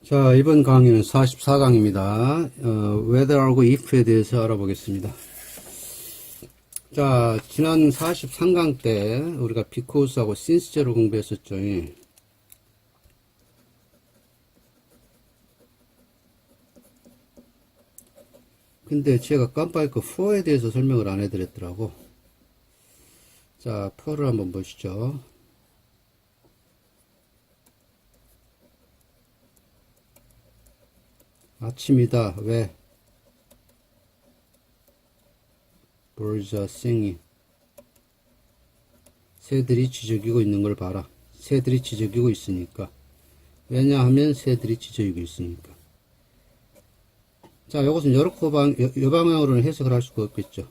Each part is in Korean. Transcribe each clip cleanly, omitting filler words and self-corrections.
자, 이번 강의는 44강입니다. whether하고 if에 대해서 알아보겠습니다. 자, 지난 43강 때 우리가 because하고 since를 공부했었죠. 근데 제가 깜빡 for에 대해서 설명을 안 해드렸더라고. 자, for를 한번 보시죠. 아침이다. 왜? Birds are singing. 새들이 지저귀고 있는 걸 봐라. 새들이 지저귀고 있으니까. 왜냐하면 새들이 지저귀고 있으니까. 자, 이것은 여러 방향으로는 해석을 할 수가 없겠죠.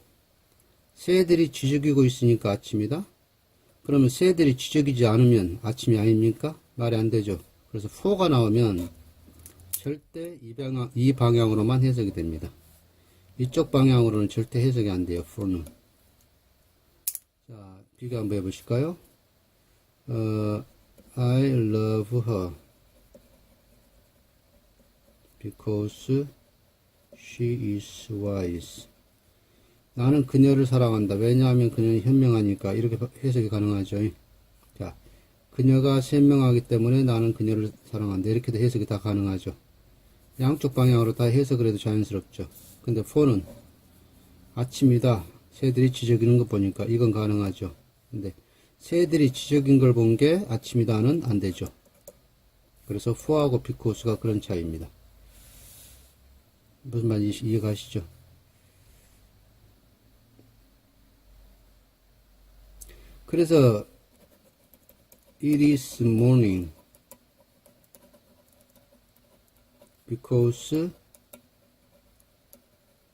새들이 지저귀고 있으니까 아침이다. 그러면 새들이 지저귀지 않으면 아침이 아닙니까? 말이 안 되죠. 그래서 for가 나오면 절대 이 방향으로만 해석이 됩니다. 이쪽 방향으로는 절대 해석이 안 돼요. for는. 자, 비교 한번 해보실까요? I love her because she is wise. 나는 그녀를 사랑한다. 왜냐하면 그녀는 현명하니까. 이렇게 해석이 가능하죠. 자, 그녀가 현명하기 때문에 나는 그녀를 사랑한다. 이렇게도 해석이 다 가능하죠. 양쪽 방향으로 다 해석을 해도 자연스럽죠. 근데 for는 아침이다. 새들이 지저귀는 거 보니까 이건 가능하죠. 근데 새들이 지저귀는 걸 본 게 아침이다는 안 되죠. 그래서 for하고 because가 그런 차이입니다. 무슨 말인지 이해가시죠? 그래서 it is morning because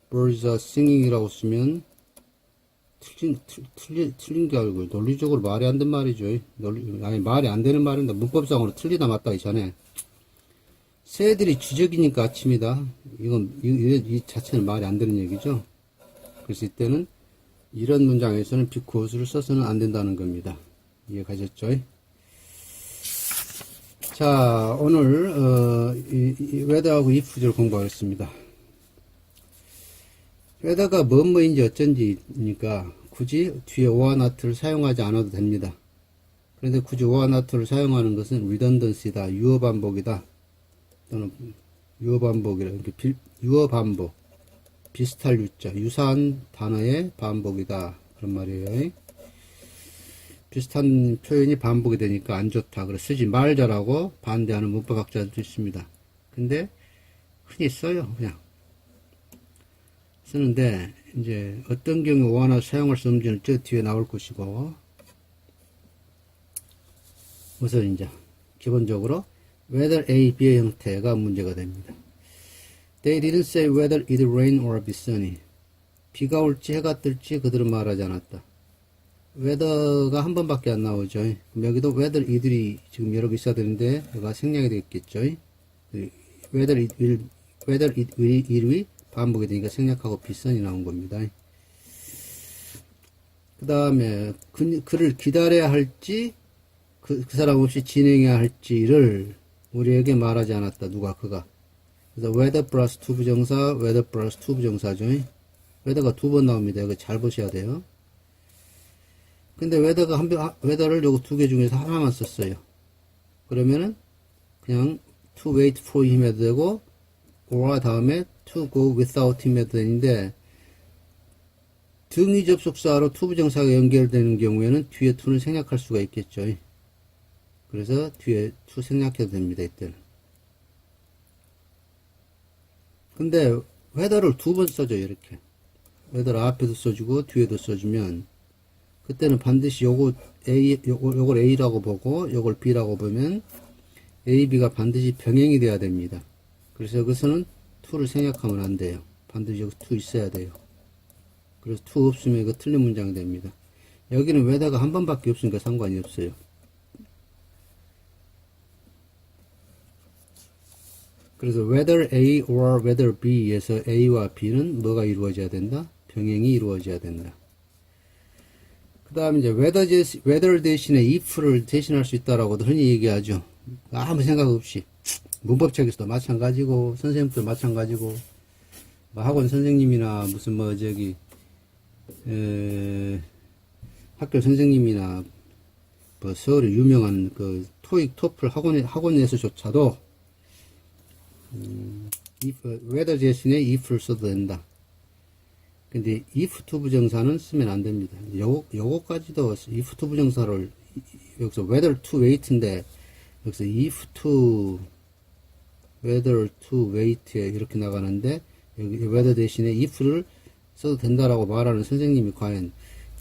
birds are singing 이라고 쓰면 틀린 게 아니고 논리적으로 말이 안 되는 말이죠. 아니, 말이 안 되는 말인데 문법상으로 틀리다 맞다 이전에 새들이 지저귀니까 아침이다. 이 자체는 말이 안 되는 얘기죠. 그래서 이때는 이런 문장에서는 because를 써서는 안 된다는 겁니다. 이해가셨죠? 자, 오늘 whether하고 if를 공부하겠습니다. whether가 뭐뭐인지 어쩐지니까 굳이 뒤에 or not를 사용하지 않아도 됩니다. 그런데 굳이 or not를 사용하는 것은 redundancy다, 유어 반복이다, 또는 유어 반복이라, 유어 반복, 비슷할 유자, 유사한 단어의 반복이다, 그런 말이에요. 비슷한 표현이 반복이 되니까 안 좋다. 그래서 쓰지 말자라고 반대하는 문법학자들도 있습니다. 근데 흔히 써요. 그냥 쓰는데 이제 어떤 경우 오하나 사용할 수 없는지는 저 뒤에 나올 것이고, 우선 이제 기본적으로 whether A, B의 형태가 문제가 됩니다. They didn't say whether it rain or be sunny. 비가 올지 해가 뜰지 그들은 말하지 않았다. whether가 한 번밖에 안 나오죠. 그럼 여기도 whether 이들이 지금 여러 개 있어야 되는데 얘가 생략이 되겠죠. whether it will 반복이 되니까 생략하고 be sunny 나온 겁니다. 그 다음에 그를 기다려야 할지 그 사람 없이 진행해야 할지를 우리에게 말하지 않았다. 누가? 그가. 그래서 whether 플러스 to 부정사, whether 플러스 to 부정사죠. whether가 두 번 나옵니다. 이거 잘 보셔야 돼요. 근데 whether를 요거 두 개 중에서 하나만 썼어요. 그러면은 그냥 to wait for him 해도 되고 or 다음에 to go without him 해도 되는데, 등위 접속사로 to 부정사가 연결되는 경우에는 뒤에 to는 생략할 수가 있겠죠. 그래서 뒤에 to 생략해도 됩니다. 이때는. 근데 whether를 두 번 써줘요. 이렇게 whether 앞에도 써주고 뒤에도 써주면 그때는 반드시 요걸 A라고 보고 요걸 B라고 보면 A, B가 반드시 병행이 돼야 됩니다. 그래서 여기서는 to를 생략하면 안 돼요. 반드시 여기 to 있어야 돼요. 그래서 to 없으면 이거 틀린 문장이 됩니다. 여기는 whether가 한 번밖에 없으니까 상관이 없어요. 그래서 whether A or whether B에서 A와 B는 뭐가 이루어져야 된다? 병행이 이루어져야 된다. 그 다음에 이제 whether 대신에 if를 대신할 수 있다라고도 흔히 얘기하죠. 아무 생각 없이 문법책에서도 마찬가지고 선생님도 마찬가지고 뭐 학원 선생님이나 무슨 뭐 저기 학교 선생님이나 뭐 서울의 유명한 그 토익 토플 학원에서조차도 if, whether 대신에 if를 써도 된다. 근데 if to 부정사는 쓰면 안 됩니다. 요거까지도 if to 부정사를 여기서 whether to wait인데 여기서 if to whether to wait에 이렇게 나가는데 여기 whether 대신에 if를 써도 된다라고 말하는 선생님이 과연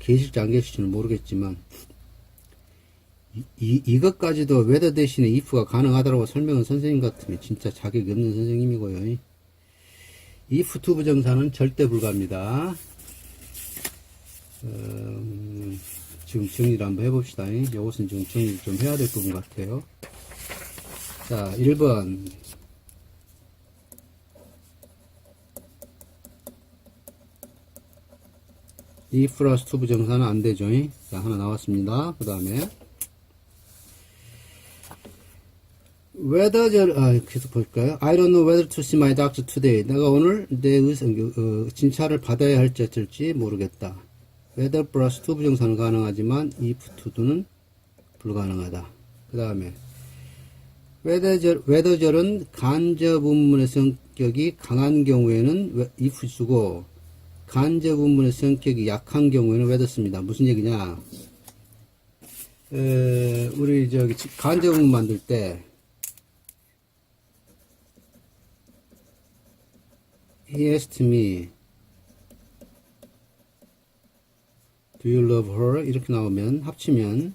계실지 안 계실지는 모르겠지만 이것까지도 whether 대신에 if가 가능하다라고 설명한 선생님 같으면 진짜 자격이 없는 선생님이고요. if to 부정사는 절대 불가합니다. 지금 정리를 한번 해봅시다. 이것은 지금 정리를 좀 해야 될 부분 같아요. 자, 1번. if 플러스 to 부정사는 안 되죠. 자, 하나 나왔습니다. 그 다음에 whether 계속 볼까요? I don't know whether to see my doctor today. 내가 오늘 내 진찰을 받아야 할지 어쩔지 모르겠다. whether 플러스 to 부정사는 가능하지만 if to는 불가능하다. 그 다음에 whether절은 간접 문문의 성격이 강한 경우에는 if 쓰고 간접 문문의 성격이 약한 경우에는 whether 씁니다. 무슨 얘기냐? 우리 저기 간접 문문 만들 때 He asked me, do you love her? 이렇게 나오면 합치면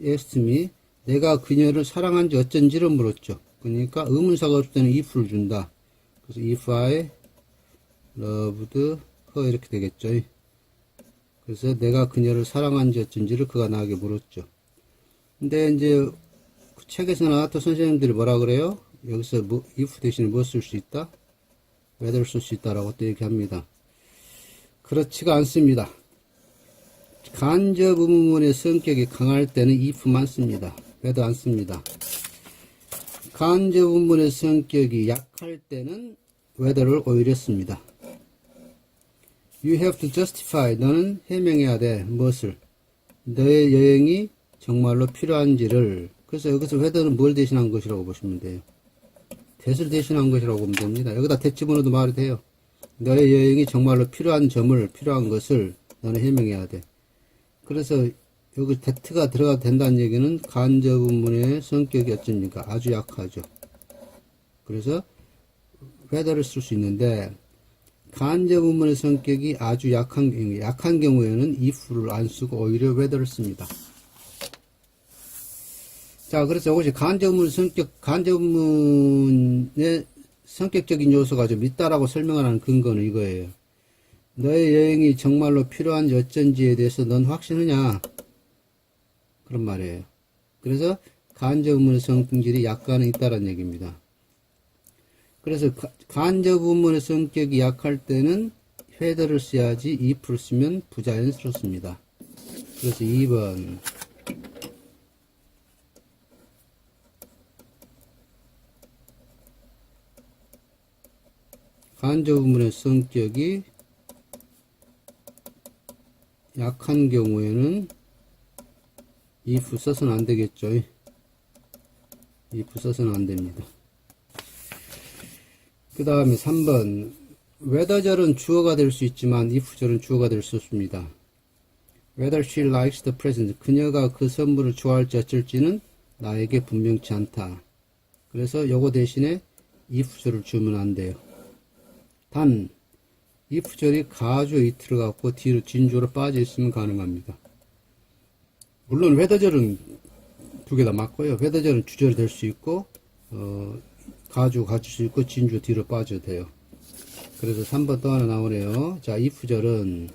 He asked me, 내가 그녀를 사랑한지 어쩐지를 물었죠. 그러니까 의문사가 없을 때는 if를 준다. 그래서 if I loved her 이렇게 되겠죠. 그래서 내가 그녀를 사랑한지 어쩐지를 그가 나에게 물었죠. 근데 이제 그 책에서 나왔던 선생님들이 뭐라 그래요? 여기서 뭐, if 대신에 뭐 쓸 수 있다? whether 쓸 수 있다라고 또 얘기합니다. 그렇지가 않습니다. 간접 의문문의 성격이 강할 때는 if만 씁니다. whether 안 씁니다. 간접 의문문의 성격이 약할 때는 whether를 오히려 씁니다. You have to justify. 너는 해명해야 돼. 무엇을? 너의 여행이 정말로 필요한지를. 그래서 여기서 whether는 뭘 대신한 것이라고 보시면 돼요. that을 대신한 것이라고 보면 됩니다. 여기다 that 집어넣어도 말이 돼요. 너의 여행이 정말로 필요한 것을 너는 해명해야 돼. 그래서 여기 that가 들어가도 된다는 얘기는 간접 의문의 성격이 어쩝니까? 아주 약하죠. 그래서 whether를 쓸 수 있는데 간접 의문의 성격이 아주 약한 경우에는 if를 안 쓰고 오히려 whether를 씁니다. 자, 그래서 이것이 간접 의문의 성격적인 요소가 좀 있다라고 설명을 하는 근거는 이거예요. 너의 여행이 정말로 필요한지 어쩐지에 대해서 넌 확신하냐? 그런 말이에요. 그래서 간접 의문의 성질이 약간은 있다는 얘기입니다. 그래서 간접 의문의 성격이 약할 때는 whether를 써야지 if를 쓰면 부자연스럽습니다. 그래서 2번. 간접 의문의 성격이 약한 경우에는 if 써서는 안 되겠죠. if 써서는 안 됩니다. 그 다음에 3번. whether절은 주어가 될 수 있지만 if절은 주어가 될 수 없습니다. whether she likes the present. 그녀가 그 선물을 좋아할지 어쩔지는 나에게 분명치 않다. 그래서 요거 대신에 if절을 주면 안 돼요. 단 if절이 가주어 이트를 갖고 뒤로 진주로 빠져 있으면 가능합니다. 물론 whether절은 두 개 다 맞고요. whether절은 주절이 될 수 있고 가주 갖출 수 있고 진주 뒤로 빠져도 돼요. 그래서 3번 또 하나 나오네요. 자, if절은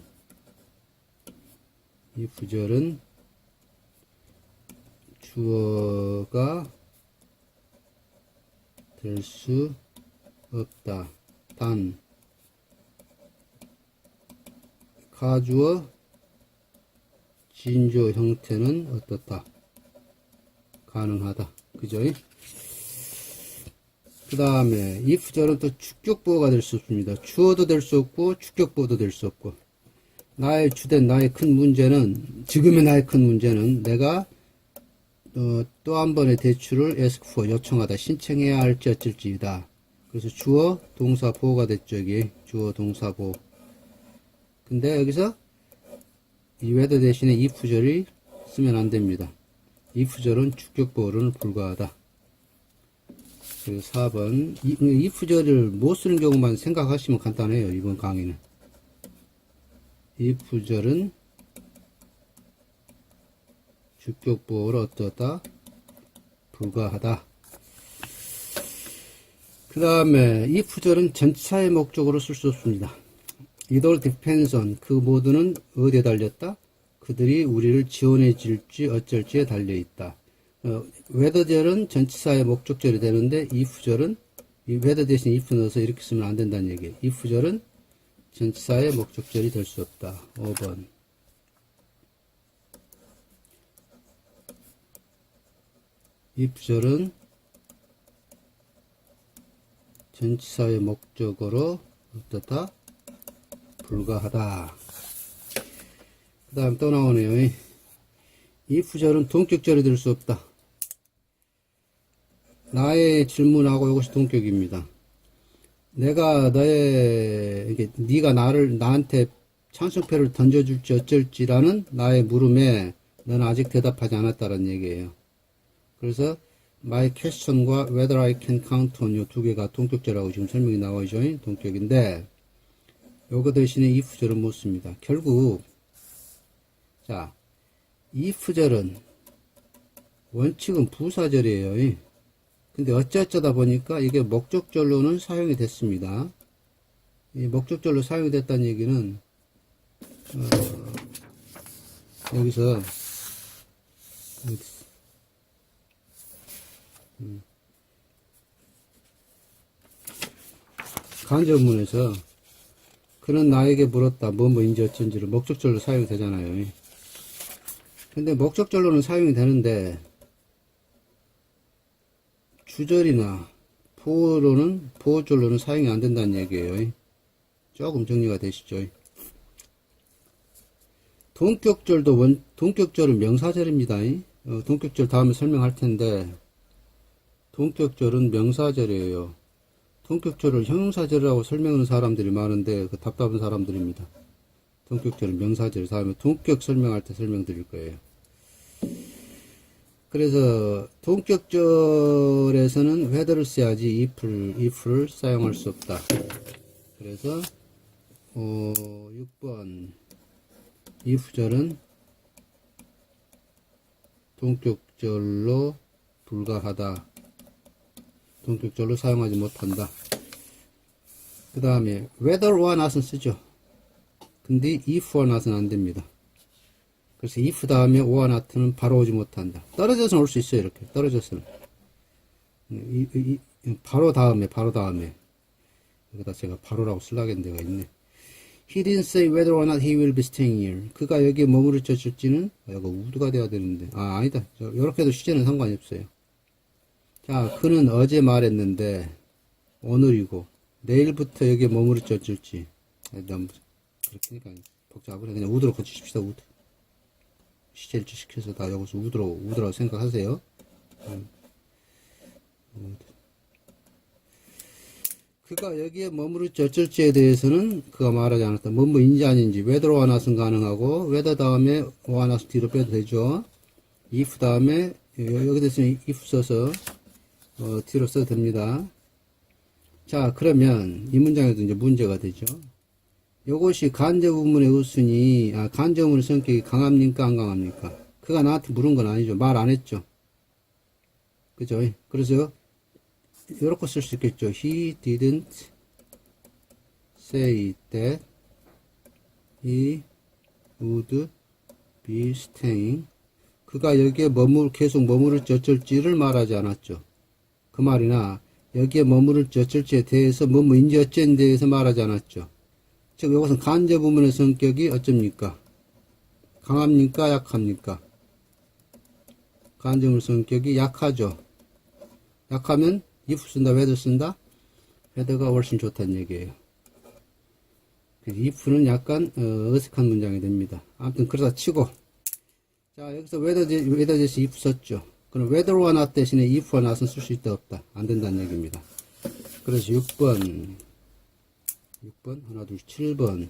주어가 될 수 없다. 단 가주어 진주어 형태는 어떻다? 가능하다. 그죠? 그 다음에 if절은 또 주격보호가 될 수 없습니다. 주어도 될 수 없고 주격보호도 될 수 없고, 나의 주된 나의 큰 문제는, 지금의 나의 큰 문제는 내가 또 한 번의 대출을 ask for 요청하다, 신청해야 할지 어쩔지이다. 그래서 주어 동사 보호가 됐죠. 여기 주어 동사 보호. 근데 여기서 이 whether 대신에 if절이 쓰면 안 됩니다. if절은 주격보호는 불가하다. 그리고 4번 if절을 못 쓰는 경우만 생각하시면 간단해요. 이번 강의는 if절은 주격보호를 어떠다 불가하다. 그 다음에 if절은 전치사의 목적으로 쓸 수 없습니다. It all depends on, 그 모두는 어디에 달렸다? 그들이 우리를 지원해 줄지 어쩔지에 달려있다. whether절은 전치사의 목적절이 되는데 if절은 이 whether 대신 if 넣어서 이렇게 쓰면 안 된다는 얘기예요. if절은 전치사의 목적절이 될 수 없다. 5번 if절은 전치사의 목적어로 어떻다? 불가하다. 그 다음 또 나오네요. if절은 동격절이 될 수 없다. 나의 질문하고 이것이 동격입니다. 내가 네가 나한테 찬성표를 던져줄지 어쩔지라는 나의 물음에 너는 아직 대답하지 않았다는 얘기예요. 그래서 my question과 whether I can count on you 두 개가 동격절하고 지금 설명이 나와있죠. 동격인데 요거 대신에 if절은 못 씁니다. 결국 자, if절은 원칙은 부사절이에요. 근데 어쩌다 보니까 이게 목적절로는 사용이 됐습니다. 이 목적절로 사용이 됐다는 얘기는 여기서 간접문에서 그는 나에게 물었다. 뭐인지 어쩐지를 목적절로 사용이 되잖아요. 근데 목적절로는 사용이 되는데 주절이나 보호절로는 사용이 안 된다는 얘기예요. 조금 정리가 되시죠? 동격절은 명사절입니다. 동격절 다음에 설명할 텐데 동격절은 명사절이에요. 동격절을 형용사절이라고 설명하는 사람들이 많은데 그 답답한 사람들입니다. 동격절은 명사절. 다음에 동격 설명할 때 설명드릴 거예요. 그래서 동격절에서는 whether를 써야지 if를 사용할 수 없다. 그래서 6번 if절은 동격절로 불가하다. 동격절로 사용하지 못한다. 그 다음에 whether와 not은 쓰죠. 근데 if와 not은 안 됩니다. 그래서 if 다음에 or not는 바로 오지 못한다. 떨어져서는 올 수 있어요. 이렇게 떨어져서는 바로 다음에 여기다 제가 바로라고 쓰려는 데가 있네. He didn't say whether or not he will be staying here. 그가 여기에 머무를지는 이거 would가 돼야 되는데 아니다. 이렇게도 시제는 상관이 없어요. 자, 그는 어제 말했는데 오늘이고 내일부터 여기에 머무를지 어쩔지. 너무 그렇게니까 복잡하네. 그냥 would로 고치십시다. would. 시제를 시켜서 다 여기서 would라고 생각하세요. 그가 여기에 머무를지 어쩔지에 대해서는 그가 말하지 않았다. 뭐인지 아닌지 whether or not은 가능하고 whether 다음에 or not 뒤로 빼도 되죠. if 다음에 여기 대신에 if 써서 뒤로 써도 됩니다. 자, 그러면 이 문장에도 이제 문제가 되죠. 요것이 간접문의 우순이 간접문의 성격이 강합니까 안 강합니까? 그가 나한테 물은 건 아니죠. 말 안 했죠. 그죠? 그래서 이렇게 쓸 수 있겠죠. He didn't say that he would be staying. 그가 여기에 계속 머무를지 어쩔지를 말하지 않았죠. 그 말이나 여기에 머무를지 어쩔지에 대해서 뭐인지 어쩐에 대해서 말하지 않았죠. 즉 이것은 간접문의 성격이 어쩝니까? 강합니까? 약합니까? 간접물 성격이 약하죠. 약하면 if 쓴다, whether 쓴다? whether가 훨씬 좋다는 얘기예요. if는 약간 어색한 문장이 됩니다. 아무튼 그러다 치고, 자 여기서 whether 대신 if 썼죠. 그럼 whether와 not 대신에 if와 not은 쓸 수 있다 없다? 안 된다는 얘기입니다. 그래서 6번 하나 둘 7번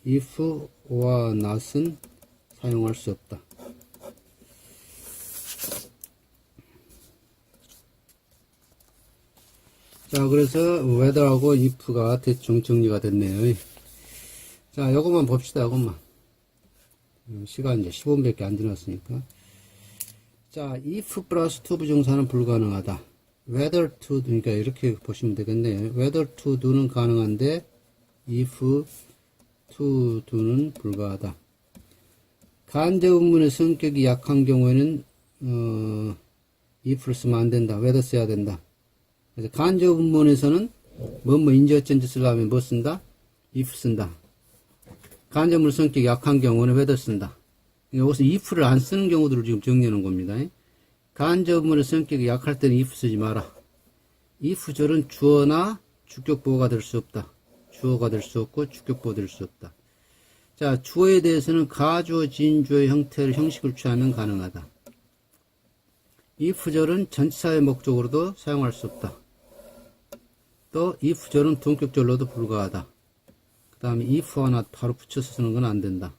if와 not은 사용할 수 없다. 자, 그래서 whether하고 if가 대충 정리가 됐네요. 자, 요것만 봅시다. 요것만. 시간 이제 15분밖에 안 지났으니까. 자, if 플러스 to 부정사는 불가능하다. whether to, 그러니까 이렇게 보시면 되겠네요. whether to do는 가능한데 if to do는 불가하다. 간접 의문의 성격이 약한 경우에는 if를 쓰면 안 된다. whether 써야 된다. 그래서 간접 문문에서는 뭐뭐 인지 어쩐지 쓰려면 뭐 쓴다? if 쓴다. 간접문 성격이 약한 경우는 whether 쓴다. 여기서 if를 안 쓰는 경우들을 지금 정리해 놓은 겁니다. 간접문의 성격이 약할 때는 if 쓰지 마라. if절은 주어나 주격보호가 될 수 없다. 주어가 될 수 없고 주격보호 될 수 없다. 자, 주어에 대해서는 가주어, 진주어의 형식을 취하면 가능하다. if절은 전치사의 목적으로도 사용할 수 없다. 또 if절은 동격절로도 불가하다. 그 다음에 if와 not 바로 붙여서 쓰는 건 안 된다.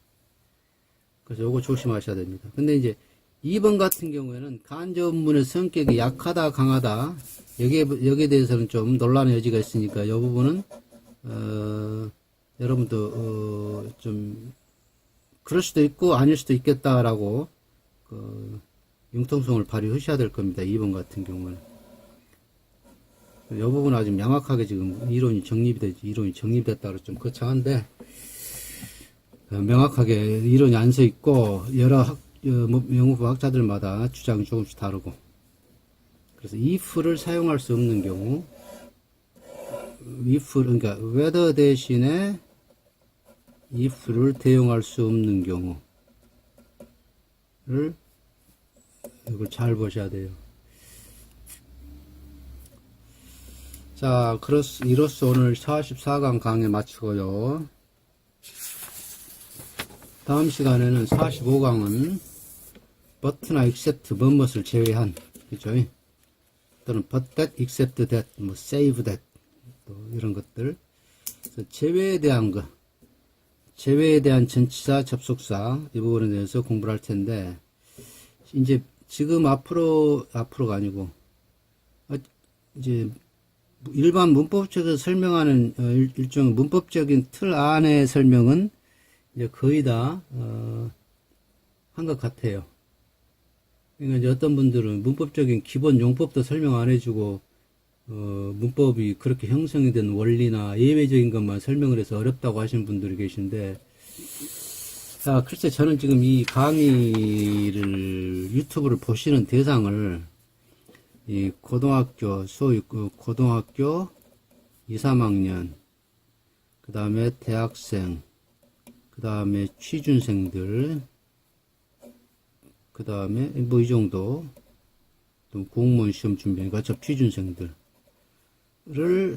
그래서 요거 조심하셔야 됩니다. 근데 이제 2번 같은 경우에는 간접문의 성격이 약하다, 강하다. 여기에 대해서는 좀 논란의 여지가 있으니까 이 부분은 여러분도 좀 그럴 수도 있고 아닐 수도 있겠다라고 융통성을 발휘하셔야 될 겁니다. 2번 같은 경우는. 이 부분은 아주 명확하게 지금 이론이 정립됐다고 좀 거창한데, 명확하게 이론이 안 서 있고, 여러 영어부 학자들마다 주장이 조금씩 다르고, 그래서 if를 사용할 수 없는 경우, 그러니까 whether 대신에 if를 대용할 수 없는 경우를 이걸 잘 보셔야 돼요. 자, 이로써 오늘 44강 강의 마치고요. 다음 시간에는 45강은 but나 except 뭐뭇을 제외한, 그죠? 또는 but that, except that, 뭐 save that, 또 이런 것들. 제외에 대한 거, 제외에 대한 전치사, 접속사 이 부분에 대해서 공부를 할 텐데, 이제 지금 앞으로가 아니고 이제 일반 문법적으로 설명하는 일종의 문법적인 틀 안의 설명은 이제 거의 다 한 것 같아요. 그러니까 이제 어떤 분들은 문법적인 기본 용법도 설명 안 해주고 문법이 그렇게 형성이 된 원리나 예외적인 것만 설명을 해서 어렵다고 하시는 분들이 계신데, 자, 글쎄 저는 지금 이 강의를 유튜브를 보시는 대상을 이 고등학교, 소위 고등학교 2, 3학년, 그 다음에 대학생, 그 다음에 취준생들, 그 다음에 뭐 이 정도, 또 공무원 시험 준비하니까 저 취준생들을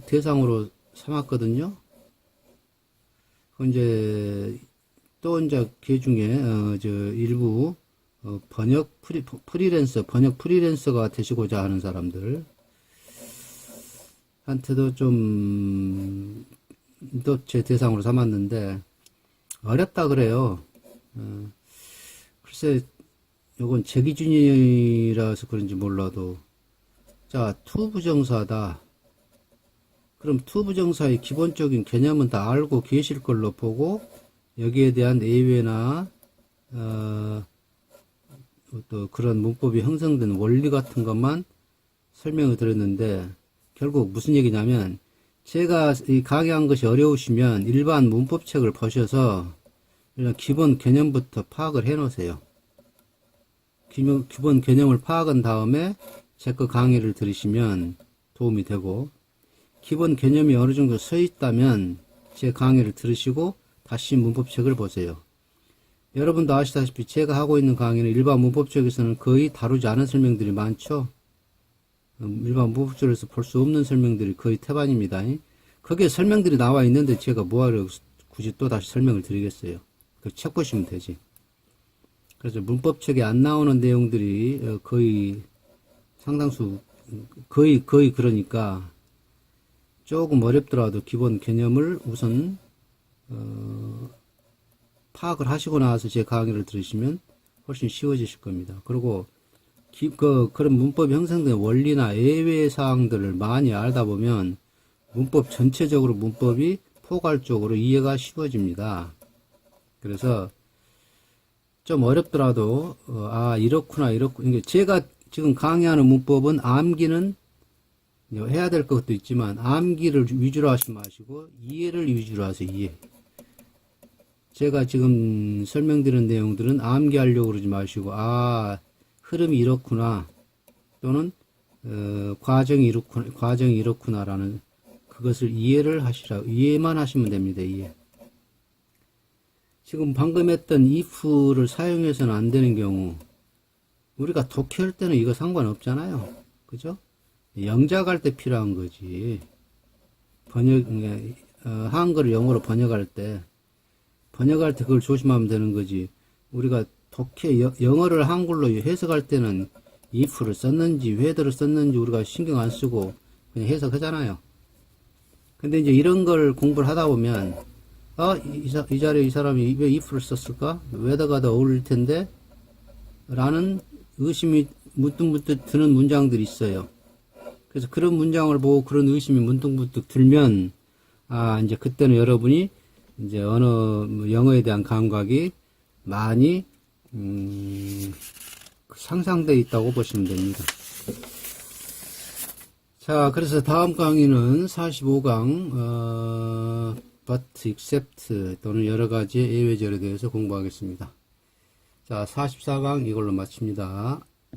대상으로 삼았거든요. 이제 또 이제 그 중에 일부 번역 프리랜서가 되시고자 하는 사람들 한테도 좀 또 제 대상으로 삼았는데 어렵다 그래요. 글쎄 요건 제 기준이라서 그런지 몰라도, 자, to 부정사다. 그럼 to 부정사의 기본적인 개념은 다 알고 계실 걸로 보고 여기에 대한 예외나 또 그런 문법이 형성된 원리 같은 것만 설명을 드렸는데, 결국 무슨 얘기냐면, 제가 이 강의한 것이 어려우시면 일반 문법책을 보셔서 일단 기본 개념부터 파악을 해 놓으세요. 기본 개념을 파악한 다음에 제 거 강의를 들으시면 도움이 되고, 기본 개념이 어느 정도 서 있다면 제 강의를 들으시고 다시 문법책을 보세요. 여러분도 아시다시피 제가 하고 있는 강의는 일반 문법 쪽에서는 거의 다루지 않은 설명들이 많죠. 일반 문법 쪽에서 볼 수 없는 설명들이 거의 태반입니다. 거기에 설명들이 나와 있는데 제가 뭐하러 굳이 또 다시 설명을 드리겠어요. 그 책 보시면 되지. 그래서 문법 책에 안 나오는 내용들이 거의 상당수 거의 그러니까 조금 어렵더라도 기본 개념을 우선 파악을 하시고 나서 제 강의를 들으시면 훨씬 쉬워지실 겁니다. 그리고 그런 문법이 형성된 원리나 예외 사항들을 많이 알다 보면 문법 전체적으로 문법이 포괄적으로 이해가 쉬워집니다. 그래서 좀 어렵더라도 이렇구나 이게 제가 지금 강의하는 문법은 암기는 해야 될 것도 있지만 암기를 위주로 하지 마시고 이해를 위주로 하세요. 이해. 제가 지금 설명드리는 내용들은 암기하려고 그러지 마시고 흐름이 이렇구나 또는 과정이 이렇구나라는 그것을 이해만 하시면 됩니다. 이해. 지금 방금 했던 if를 사용해서는 안 되는 경우 우리가 독해할 때는 이거 상관없잖아요. 그죠? 영작할 때 필요한 거지. 한글을 영어로 번역할 때 그걸 조심하면 되는 거지. 우리가 영어를 한글로 해석할 때는 if를 썼는지 whether를 썼는지 우리가 신경 안 쓰고 그냥 해석하잖아요. 근데 이제 이런 걸 공부를 하다 보면 이 자리에 이 사람이 왜 if를 썼을까? whether가 더 어울릴 텐데 라는 의심이 문득문득 드는 문장들이 있어요. 그래서 그런 문장을 보고 그런 의심이 문득문득 들면 이제 그때는 여러분이 이제 영어에 대한 감각이 많이 상상되어 있다고 보시면 됩니다. 자, 그래서 다음 강의는 45강 but except 또는 여러 가지 예외절에 대해서 공부하겠습니다. 자, 44강 이걸로 마칩니다.